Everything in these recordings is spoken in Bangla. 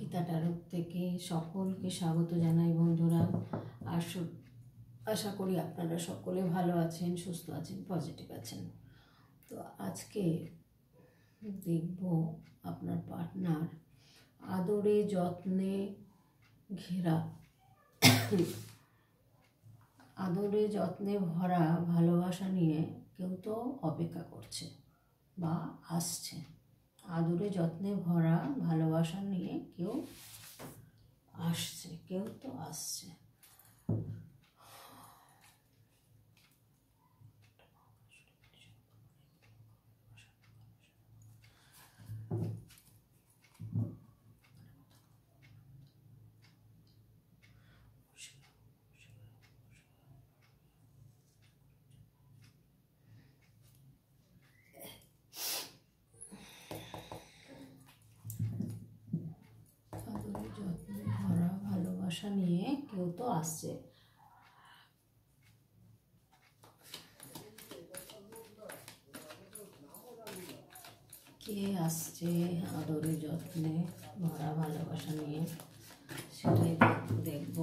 গীতা টারক থেকে সকলকে স্বাগত জানাই বন্ধুরা। আশা করি আপনারা সকলে ভালো আছেন, সুস্থ আছেন, পজিটিভ আছেন। তো আজকে দেখব আপনার পার্টনার আদরে যত্নে ঘেরা, আদরে যত্নে ভরা ভালোবাসা নিয়ে কেউ তো অপেক্ষা করছে বা আসছে। আদরে যত্নে ভরা ভালোবাসা নিয়ে কেউ আসছে, কেউ তো আসছে। যত্নে ভরা ভালোবাসা নিয়ে কেউ তো আসছে। কে আসছে আদরে যত্নে ভরা ভালোবাসা নিয়ে, সেটাই দেখব।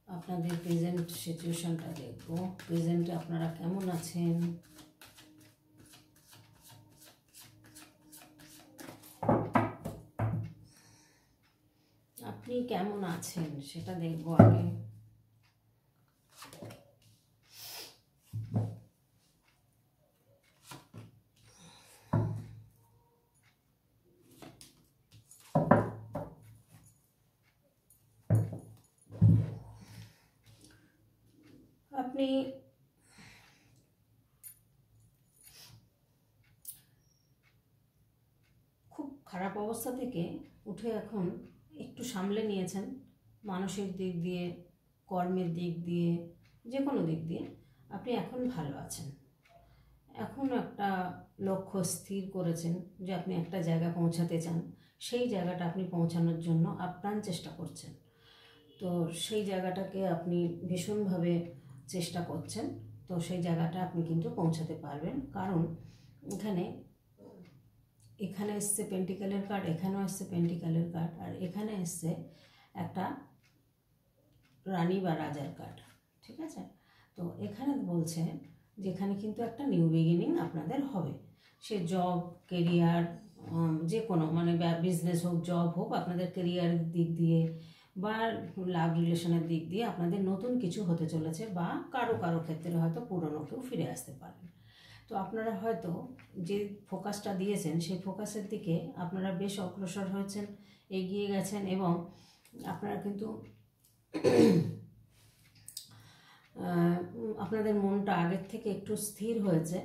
আপনাদের প্রেজেন্ট সিচুয়েশনটা দেখব। প্রেজেন্টে আপনারা কেমন আছেন, আপনি কেমন আছেন সেটা দেখব আগে। আপনি খুব খারাপ অবস্থা থেকে উঠে এখন একটু সামলে নিয়েছেন, মানসিক দিক দিয়ে, কর্মের দিক দিয়ে, যে কোনো দিক দিয়ে আপনি এখন ভালো আছেন। এখন একটা লক্ষ্য স্থির করেছেন যে আপনি একটা জায়গা পৌঁছাতে চান, সেই জায়গাটা আপনি পৌঁছানোর জন্য আপ্রাণ চেষ্টা করছেন। তো সেই জায়গাটাকে আপনি ভীষণভাবে চেষ্টা করছেন। তো সেই জায়গাটা আপনি কিন্তু পৌঁছাতে পারবেন, কারণ এখানে এসছে পেন্টিক্যালের কার্ড, এখানেও এসছে পেন্টিক্যালের কার্ড, আর এখানে এসছে একটা রানী বা রাজার কার্ড। ঠিক আছে, তো এখানে বলছে যে এখানে কিন্তু একটা নিউ বিগিনিং আপনাদের হবে। সে জব, কেরিয়ার, যে কোনো মানে বিজনেস হোক, জব হোক, আপনাদের কেরিয়ারের দিক দিয়ে বা লাভ রিলেশনের দিক দিয়ে আপনাদের নতুন কিছু হতে চলেছে, বা কারো কারো ক্ষেত্রে হয়তো পুরনো কেউ ফিরে আসতে পারেন। তো আপনারা হয়তো যে ফোকাসটা দিয়েছেন সেই ফোকাসের দিকে আপনারা বেশ অগ্রসর হয়েছেন, এগিয়ে গেছেন, এবং আপনারা কিন্তু আপনাদের মনটা আগের থেকে একটু স্থির হয়েছে,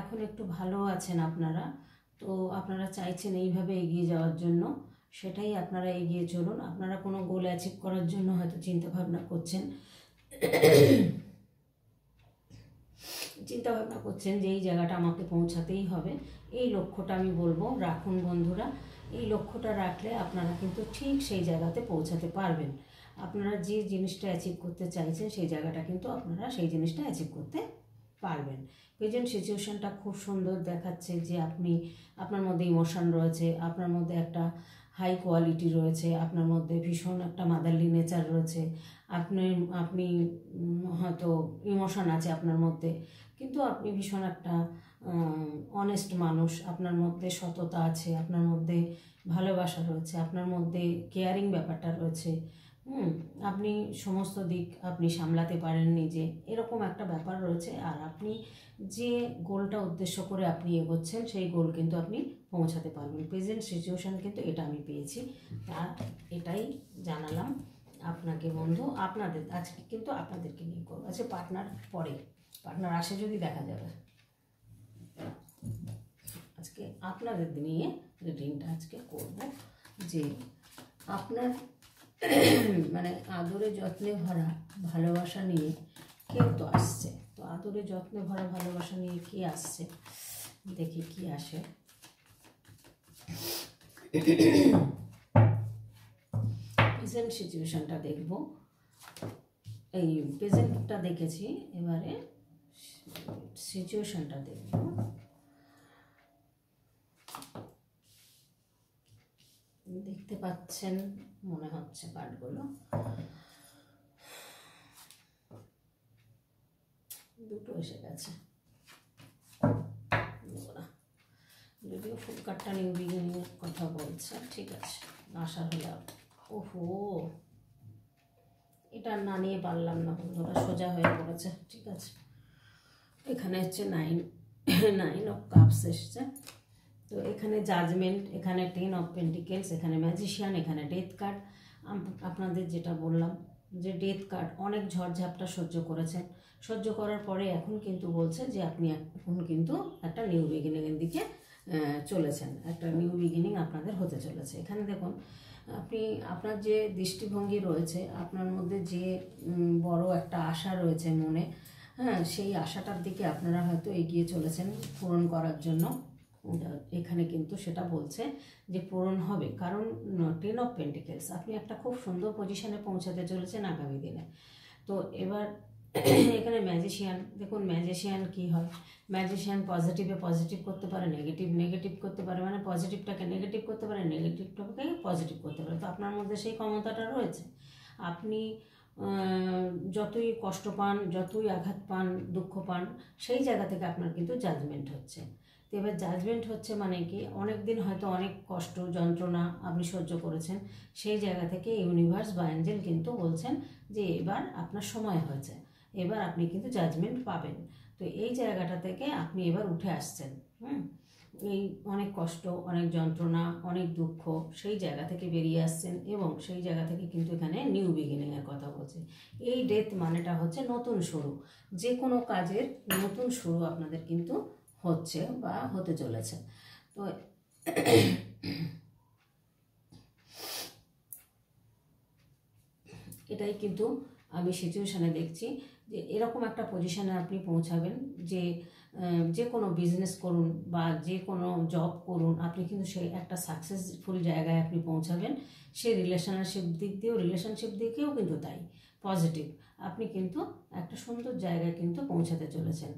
এখন একটু ভালো আছেন আপনারা। তো আপনারা চাইছেন এইভাবে এগিয়ে যাওয়ার জন্য, সেটাই আপনারা এগিয়ে চলুন। আপনারা কোনো গোল অ্যাচিভ করার জন্য হয়তো চিন্তাভাবনা করছেন, যে এই জায়গাটা আমাকে পৌঁছাতেই হবে। এই লক্ষ্যটা আমি বলবো রাখুন বন্ধুরা। এই লক্ষ্যটা রাখলে আপনারা কিন্তু ঠিক সেই জায়গাতে পৌঁছাতে পারবেন। আপনারা যে জিনিসটা অ্যাচিভ করতে চাইছেন সেই জায়গাটা কিন্তু আপনারা সেই জিনিসটা অ্যাচিভ করতে পারবেন। প্রেজেন্ট সিচুয়েশনটা খুব সুন্দর দেখাচ্ছে যে আপনার মধ্যে ইমোশন রয়েছে, আপনার মধ্যে একটা হাই কোয়ালিটি রয়েছে, আপনার মধ্যে ভীষণ একটা মাদারলি নেচার রয়েছে। আপনি হয়তো ইমোশন আছে আপনার মধ্যে, কিন্তু আপনি ভীষণ একটা অনেস্ট মানুষ। আপনার মধ্যে সততা আছে, আপনার মধ্যে ভালোবাসা রয়েছে, আপনার মধ্যে কেয়ারিং ব্যাপারটা রয়েছে। আপনি সমস্ত দিক আপনি সামলাতে পারেন নিজে, এরকম একটা ব্যাপার রয়েছে। আর আপনি যে গোলটা উদ্দেশ্য করে আপনি এগোচ্ছেন সেই গোল কিন্তু আপনি পৌঁছাতে পারবেন। প্রেজেন্ট সিচুয়েশান কিন্তু এটা আমি পেয়েছি, তা এটাই জানালাম আপনাকে বন্ধু। আজকে কিন্তু আপনাদেরকে নিয়ে করবো। আচ্ছা, পার্টনার আসে যদি দেখা যাবে। আজকে আপনাদের নিয়ে রিডিংটা আজকে করব, যে আপনার মানে আদরে যত্নে ভরা ভালোবাসা নিয়ে কেউ তো আসছে। তো আদরে যত্নে ভরা ভালোবাসা নিয়ে কে আসছে, দেখি কি আসে। প্রেজেন্ট সিচুয়েশনটা দেখব। এই প্রেজেন্টটা দেখেছি, এবারে সিচুয়েশনটা দেখব। দেখতে পাচ্ছেন মনে হচ্ছে কার্ডগুলো, দুটো এসে গেছে। যদিও ফুল কার্ডটা নিউ বিগিনিং এর কথা বলছে, ঠিক আছে, আশা হলে। ওহো, এটা না নিয়ে পারলাম না বন্ধুরা, সোজা হয়ে পড়েছে। ঠিক আছে, এখানে হচ্ছে 9 অফ কাপস এসছে। তো এখানে জাজমেন্ট, এখানে 10 অফ পেন্টিকেলস, এখানে ম্যাজিশিয়ান, এখানে ডেথ কার্ড। আপনাদের যেটা বললাম যে ডেথ কার্ড, অনেক ঝড়ঝাপটা সহ্য করেছেন, সহ্য করার পরে এখন কিন্তু বলছে যে আপনি এখন কিন্তু একটা নিউ বিগিনিংয়ের দিকে চলেছেন, একটা নিউ বিগিনিং আপনাদের হতে চলেছে। এখানে দেখুন, আপনার যে দৃষ্টিভঙ্গি রয়েছে, আপনার মধ্যে যে বড় একটা আশা রয়েছে মনে, হ্যাঁ, সেই আশাটার দিকে আপনারা হয়তো এগিয়ে চলেছেন পূরণ করার জন্য। এখানে কিন্তু সেটা বলছে যে পূরণ হবে, কারণ 10 অফ পেন্টিকেলস, আপনি একটা খুব সুন্দর পজিশনে পৌঁছাতে চলেছেন আগামী দিনে। তো এবার এখানে ম্যাজিশিয়ান, দেখুন ম্যাজিশিয়ান কি হয়, ম্যাজিশিয়ান পজিটিভে পজিটিভ করতে পারে, নেগেটিভ করতে পারে, মানে পজিটিভটাকে নেগেটিভ করতে পারে, নেগেটিভটাকে পজিটিভ করতে পারে। তো আপনার মধ্যে সেই ক্ষমতাটা রয়েছে। আপনি যতই কষ্ট পান, যতই আঘাত পান, দুঃখ পান, সেই জায়গা থেকে আপনার কিন্তু জাজমেন্ট হচ্ছে। তো এবার জাজমেন্ট হচ্ছে মানে কি, অনেক দিন হয়তো অনেক কষ্ট যন্ত্রণা আপনি সহ্য করেছেন, সেই জায়গা থেকে ইউনিভার্স বা অ্যাঞ্জেল কিন্তু বলছেন যে এবার আপনার সময় হয়েছে, এবার আপনি কিন্তু জাজমেন্ট পাবেন। তো এই জায়গাটা থেকে আপনি এবার উঠে আসছেন। এই অনেক কষ্ট, অনেক যন্ত্রণা, অনেক দুঃখ, সেই জায়গা থেকে বেরিয়ে আসছেন, এবং সেই জায়গা থেকে কিন্তু এখানে নিউ বিগিনিংয়ের কথা বলছে। এই ডেথ মানেটা হচ্ছে নতুন শুরু, যে কোনো কাজের নতুন শুরু আপনাদের কিন্তু হচ্ছে বা হতে চলেছে। তো এটাই কিন্তু আমি সিচুয়েশানে দেখছি যে এরকম একটা পজিশানে আপনি পৌঁছাবেন যে কোনো বিজনেস করুন বা যে কোনো জব করুন, আপনি কিন্তু সেই একটা সাকসেসফুল জায়গায় আপনি পৌঁছাবেন। সে রিলেশনশিপ দিকেও কিন্তু তাই পজিটিভ, আপনি কিন্তু একটা সুন্দর জায়গায় কিন্তু পৌঁছাতে চলেছেন।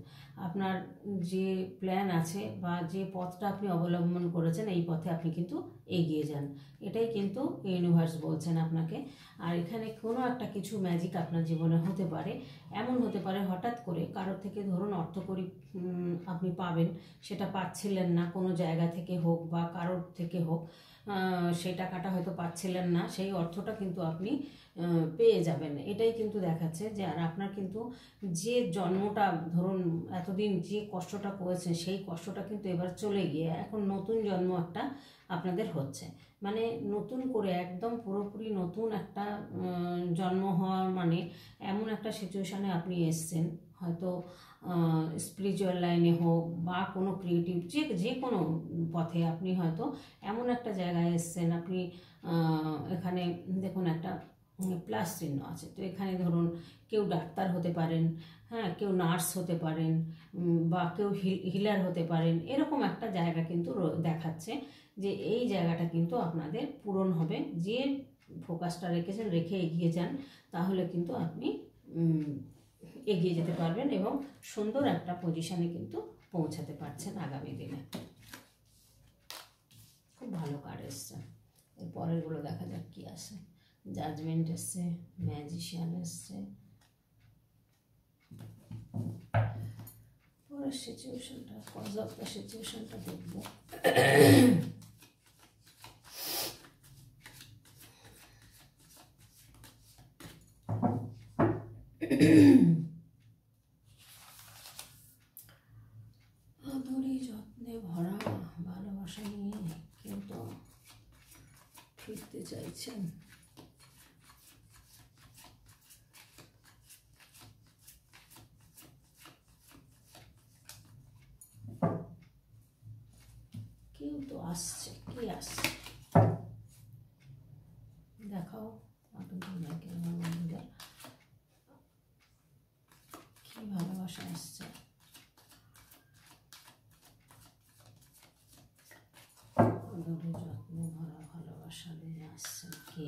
আপনার যে প্ল্যান আছে বা যে পথটা আপনি অবলম্বন করেছেন, এই পথে আপনি কিন্তু এগিয়ে যান, এটাই কিন্তু ইউনিভার্স বলছেন আপনাকে। আর এখানে কোনো একটা কিছু ম্যাজিক আপনার জীবনে হতে পারে, এমন হতে পারে হঠাৎ করে কারোর থেকে ধরুন অর্থকরী আপনি পাবেন, সেটা পাচ্ছিলেন না, কোনো জায়গা থেকে হোক বা কারোর থেকে হোক, সেই টাকাটা হয়তো পাচ্ছিলেন না, সেই অর্থটা কিন্তু আপনি পেয়ে যাবেন, এটাই কিন্তু দেখাচ্ছে। যে আর আপনার কিন্তু যে জন্মটা ধরুন এতদিন যে কষ্টটা করেছেন, সেই কষ্টটা কিন্তু এবার চলে গিয়ে এখন নতুন জন্ম একটা আপনাদের হচ্ছে, মানে নতুন করে একদম পুরোপুরি নতুন একটা জন্ম হওয়ার, মানে এমন একটা সিচুয়েশানে আপনি এসছেন, হয়তো স্পিরিচুয়াল লাইনে হোক বা কোনো ক্রিয়েটিভ যে কোনো পথে আপনি হয়তো এমন একটা জায়গায় এসছেন। আপনি এখানে দেখুন একটা প্লাস চিহ্ন আছে, তো এখানে ধরুন কেউ ডাক্তার হতে পারেন, হ্যাঁ, কেউ নার্স হতে পারেন, বা কেউ হিলার হতে পারেন, এরকম একটা জায়গা কিন্তু দেখাচ্ছে যে এই জায়গাটা কিন্তু আপনাদের পূরণ হবে। যে ফোকাসটা রেখে এগিয়ে যান, তাহলে কিন্তু আপনি এগিয়ে যেতে পারবেন এবং সুন্দর একটা পজিশনে কিন্তু পৌঁছাতে পারছেন আগামী দিনে। খুব ভালো কার্ড এসছে। এর পরেরগুলো দেখা যাক কি আসে। জাজমেন্ট এসছে, ম্যাজিশিয়ান এসছে, পরের সিচুয়েশনটা, কজ অফ দ্য সিচুয়েশনটা দেখবো। আদরে যত্নে ভরা ভালোবাসা নিয়ে কিন্তু ফিরতে চাইছেন। কেউ তো আসছে, কি আসছে দেখাও আপনাকে, কি ভালোবাসা আসছে। আদরে যত্ন ভরা ভালোবাসা নিয়ে আসছেন কে?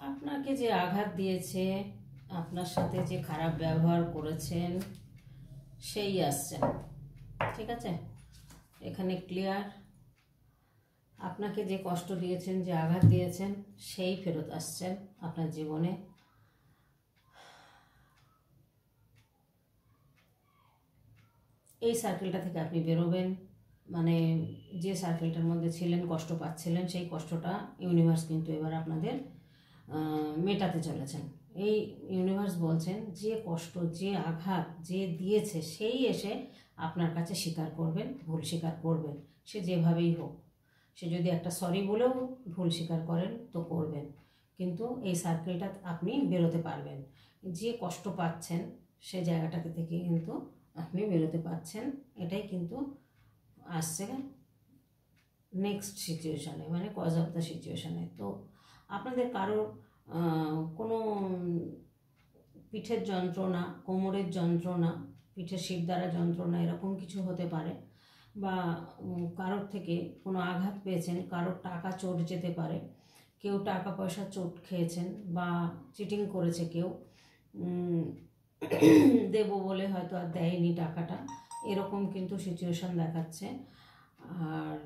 আপনাকে যে আঘাত দিয়েছে, আপনার সাথে যে খারাপ ব্যবহার করেছেন, সেই আসছেন। ঠিক আছে, এখানে ক্লিয়ার। আপনাকে যে কষ্ট দিয়েছেন, যে আঘাত দিয়েছেন, সেই ফেরত আসছেন আপনার জীবনে। এই সার্কেলটা থেকে আপনি বেরোবেন, মানে যে সার্কেলটার মধ্যে ছিলেন, কষ্ট পাচ্ছিলেন, সেই কষ্টটা ইউনিভার্স কিন্তু এবার আপনাদের মেটাতে চলেছেন। এই ইউনিভার্স বলছেন যে কষ্ট, যে আঘাত যে দিয়েছে, সেই এসে আপনার কাছে স্বীকার করবেন, ভুল স্বীকার করবেন, সে যেভাবেই হোক। সে যদি একটা সরি বলেও ভুল স্বীকার করেন তো করবেন, কিন্তু এই সার্কেলটা আপনি বেরোতে পারবেন। যে কষ্ট পাচ্ছেন সে জায়গাটাকে থেকে কিন্তু আপনি বেরোতে পারছেন। এটাই কিন্তু আসছে নেক্সট সিচুয়েশানে, মানে কজ অফ দ্য সিচুয়েশানে। তো আপনাদের কারোর কোনো পিঠের যন্ত্রণা, কোমরের যন্ত্রণা, পিঠের শিরদাঁড়া যন্ত্রণা, এরকম কিছু হতে পারে, বা কারোর থেকে কোনো আঘাত পেয়েছেন, কারোর টাকা চোট যেতে পারে, কেউ টাকা পয়সা চোট খেয়েছেন, বা চিটিং করেছে কেউ, দেবো বলে হয়তো আর দেয়নি টাকাটা, এরকম কিন্তু সিচুয়েশান দেখাচ্ছে। আর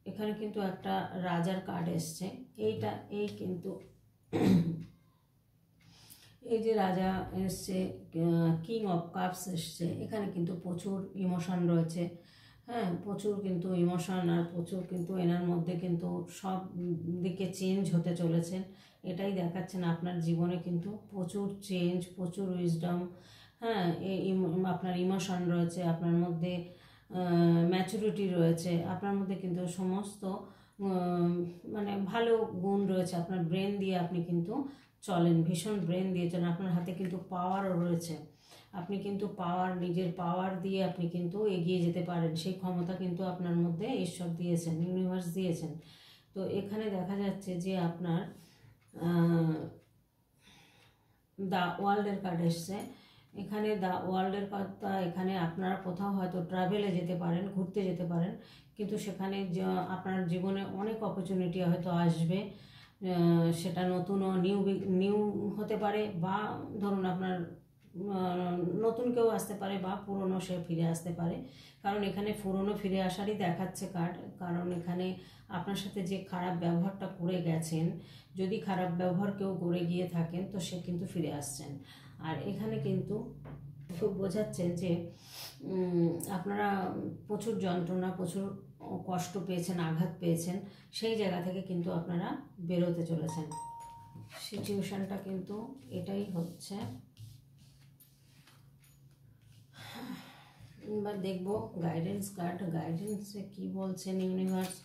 এখানে কিন্তু একটা রাজার কার্ড এসছে। এই কিন্তু এই যে রাজা এসছে, কিং অফ কাপস এসছে, এখানে কিন্তু প্রচুর ইমোশন রয়েছে। হ্যাঁ, প্রচুর কিন্তু ইমোশন, আর প্রচুর কিন্তু এনার মধ্যে কিন্তু সব দিকে চেঞ্জ হতে চলেছেন। এটাই দেখাচ্ছেন আপনার জীবনে কিন্তু প্রচুর চেঞ্জ, প্রচুর উইজডম। হ্যাঁ, আপনার ইমোশন রয়েছে, আপনার মধ্যে ম্যাচুরিটি রয়েছে, আপনার মধ্যে কিন্তু সমস্ত মানে ভালো গুণ রয়েছে। আপনার ব্রেন দিয়ে আপনি কিন্তু চলেন, ভীষণ ব্রেন দিয়ে চলেন। আপনার হাতে কিন্তু পাওয়ারও রয়েছে, আপনি কিন্তু পাওয়ার, নিজের পাওয়ার দিয়ে আপনি কিন্তু এগিয়ে যেতে পারেন। সেই ক্ষমতা কিন্তু আপনার মধ্যে ঈশ্বর দিয়েছেন, ইউনিভার্স দিয়েছেন। তো এখানে দেখা যাচ্ছে যে আপনার দ্য ওয়ার্ল্ডের কার্ড এসছে। এখানে দ্য ওয়ার্ল্ডের কার্ডটা, এখানে আপনারা কোথাও হয়তো ট্রাভেলে যেতে পারেন, ঘুরতে যেতে পারেন, কিন্তু সেখানে আপনার জীবনে অনেক অপরচুনিটি হয়তো আসবে। সেটা নতুন ও নিউ হতে পারে, বা ধরুন আপনার নতুন কেউ আসতে পারে, বা পুরনো সে ফিরে আসতে পারে। কারণ এখানে পুরনো ফিরে আসারই দেখাচ্ছে কার্ড। কারণ এখানে আপনার সাথে যে খারাপ ব্যবহারটা করে গেছেন, যদি খারাপ ব্যবহার কেউ করে গিয়ে থাকেন, তো সে কিন্তু ফিরে আসছেন। আর এখানে কিন্তু খুব বোঝাচ্ছেন যে আপনারা প্রচুর যন্ত্রণা, প্রচুর কষ্ট পেয়েছেন, আঘাত পেয়েছেন, সেই জায়গা থেকে কিন্তু আপনারা বেরোতে চলেছেন। সিচুয়েশানটা কিন্তু এটাই হচ্ছে। এবার দেখবো গাইডেন্স কার্ড, গাইডেন্সে কি বলছেন ইউনিভার্স,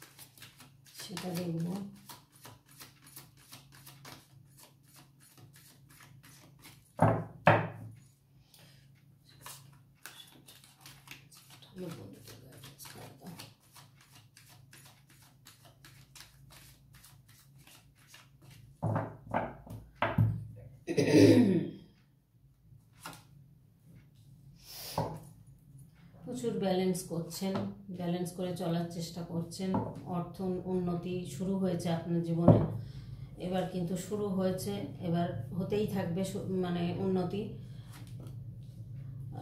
সেটা দেখবো। প্রচুর ব্যালেন্স করছেন, ব্যালেন্স করে চলার চেষ্টা করছেন। অর্থ উন্নতি শুরু হয়েছে আপনার জীবনে, এবার কিন্তু শুরু হয়েছে, এবার হতেই থাকবে মানে উন্নতি।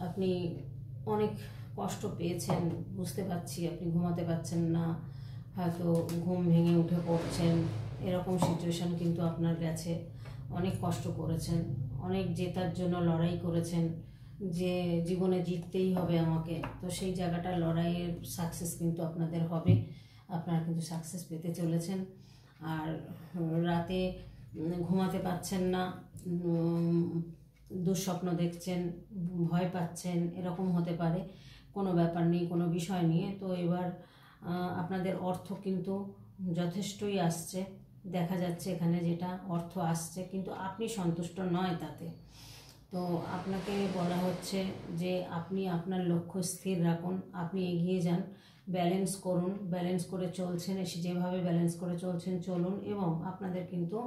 আপনি অনেক কষ্ট পেয়েছেন, বুঝতে পারছি। আপনি ঘুমাতে পারছেন না, হয়তো ঘুম ভেঙে উঠে পড়ছেন, এরকম সিচুয়েশান কিন্তু আপনার গেছে। অনেক কষ্ট করেছেন, অনেক জেতার জন্য লড়াই করেছেন, যে জীবনে জিততেই হবে আমাকে। তো সেই জায়গাটা, লড়াইয়ের সাকসেস কিন্তু আপনাদের হবে, আপনারা কিন্তু সাকসেস পেতে চলেছেন। আর রাতে ঘুমাতে পারছেন না, দুঃস্বপ্ন দেখছেন, ভয় পাচ্ছেন, এরকম হতে পারে। কোনো ব্যাপার নেই, কোনো বিষয় নিয়ে। তো এবার আপনাদের অর্থ কিন্তু যথেষ্টই আসছে, দেখা যাচ্ছে এখানে যেটা অর্থ আসছে, কিন্তু আপনি সন্তুষ্ট নয় তাতে। তো আপনাকে বলা হচ্ছে যে আপনি আপনার লক্ষ্য স্থির রাখুন, আপনি এগিয়ে যান, ব্যালেন্স করুন, ব্যালেন্স করে চলছেন, এসে যেভাবে ব্যালেন্স করে চলছেন চলুন। এবং আপনাদের কিন্তু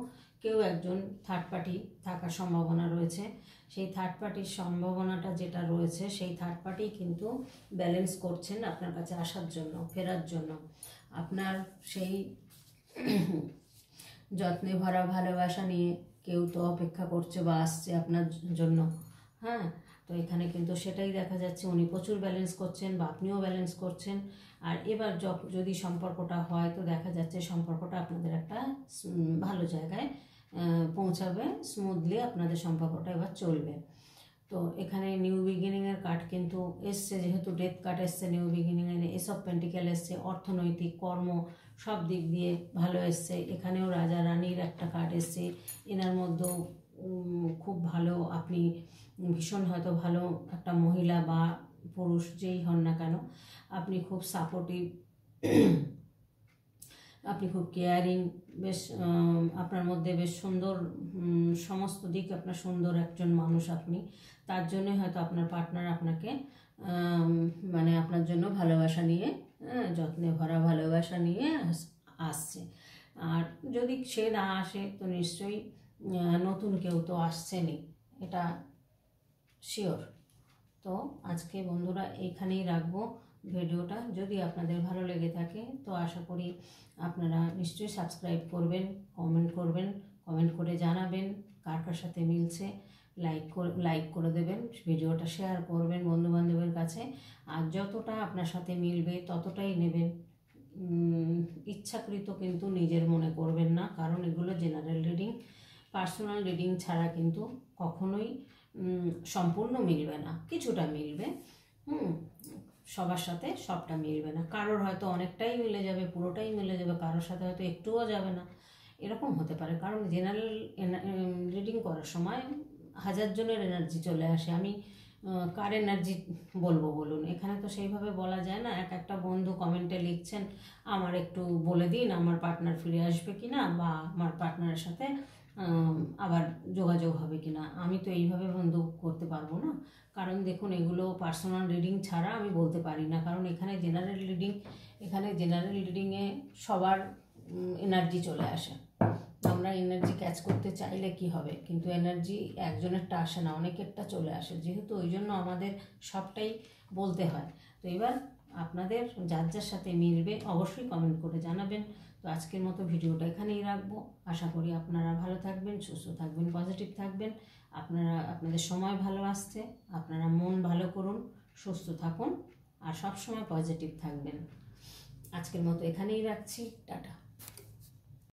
কেউ একজন থার্ড পার্টি থাকার সম্ভাবনা রয়েছে। সেই থার্ড পার্টির সম্ভাবনাটা যেটা রয়েছে, সেই থার্ড পার্টি কিন্তু ব্যালেন্স করছেন আপনার কাছে আসার জন্য, ফেরার জন্য। আপনার সেই যত্নে ভরা ভালোবাসা নিয়ে কেউ তো অপেক্ষা করছে বা আসছে আপনার জন্য। হ্যাঁ, তো এখানে কিন্তু সেটাই দেখা যাচ্ছে, উনি প্রচুর ব্যালেন্স করছেন বা আপনিও ব্যালেন্স করছেন। আর এবার যদি সম্পর্কটা হয়, তো দেখা যাচ্ছে সম্পর্কটা আপনাদের একটা ভালো জায়গায় পৌঁছাবে, স্মুথলি আপনাদের সম্পর্কটা এবার চলবে। তো এখানে নিউ বিগিনিংয়ের কার্ড কিন্তু এসছে, যেহেতু ডেথ কার্ড এসছে, নিউ বিগিনিংয়ের এস অফ পেন্টিকেল এসছে, অর্থনৈতিক, কর্ম সব দিক দিয়ে ভালো এসছে। এখানেও রাজা রানীর একটা কার্ড এসছে, এনার মধ্যেও খুব ভালো, আপনি ভীষণ হয়তো ভালো একটা মহিলা বা পুরুষ যেই হন না কেন, আপনি খুব সাপোর্টিভ, আপনি খুব কেয়ারিং, বেশ আপনার মধ্যে বেশ সুন্দর, সমস্ত দিক আপনার সুন্দর একজন মানুষ আপনি। তার জন্যই হয়তো আপনার পার্টনার আপনাকে মানে আপনার জন্য ভালোবাসা নিয়ে, যত্নে ভরা ভালোবাসা নিয়ে আসছে। আর যদি সে না আসে, তো নিশ্চয়ই নতুন কেউ তো আসছেনই, এটা শিওর। তো আজকে বন্ধুরা এইখানেই রাখবো ভিডিওটা। যদি আপনাদের ভালো লেগে থাকে, তো আশা করি আপনারা নিশ্চয়ই সাবস্ক্রাইব করবেন, কমেন্ট করে জানাবেন কার কার সাথে মিলছে, লাইক করে দেবেন, ভিডিওটা শেয়ার করবেন বন্ধুবান্ধবের কাছে। আর যতটা আপনার সাথে মিলবে ততটাই নেবেন, ইচ্ছাকৃত কিন্তু নিজের মনে করবেন না, কারণ এগুলো জেনারেল রিডিং, পার্সোনাল রিডিং ছাড়া কিন্তু কখনোই সম্পূর্ণ মিলবে না, কিছুটা মিলবে। সবার সাথে সবটা মিলবে না, কারোর হয়তো অনেকটাই মিলে যাবে, পুরোটাই মিলে যাবে, কারোর সাথে হয়তো একটুও যাবে না, এরকম হতে পারে। কারণ জেনারেল রিডিং করার সময় হাজার জনের এনার্জি চলে আসে। আমি কার এনার্জি বলবো বলুন, এখানে তো সেইভাবে বলা যায় না। একটা বন্ধু কমেন্টে লিখছেন, আমার একটু বলে দিন আমার পার্টনার ফিরে আসবে কি না, বা আমার পার্টনারের সাথে আবার যোগাযোগ হবে কি না। আমি তো এইভাবে বন্ধু করতে পারবো না, কারণ দেখুন এগুলো পার্সোনাল রিডিং ছাড়া আমি বলতে পারি না। কারণ এখানে জেনারেল রিডিংয়ে সবার এনার্জি চলে আসে। আমরা এনার্জি ক্যাচ করতে চাইলে কি হবে, কিন্তু এনার্জি একজনেরটা আসে না, অনেকেরটা চলে আসে, যেহেতু ওই জন্য আমাদের সবটাই বলতে হয়। তো এবার আপনাদের যার যার সাথে মিলবে অবশ্যই কমেন্ট করে জানাবেন। তো আজকের মতো ভিডিওটা এখানেই রাখবো। আশা করি আপনারা ভালো থাকবেন, সুস্থ থাকবেন, পজিটিভ থাকবেন। আপনাদের সময় ভালো আসছে, আপনারা মন ভালো করুন, সুস্থ থাকুন আর সব সময় পজিটিভ থাকবেন। আজকের মতো এখানেই রাখছি, টাটা।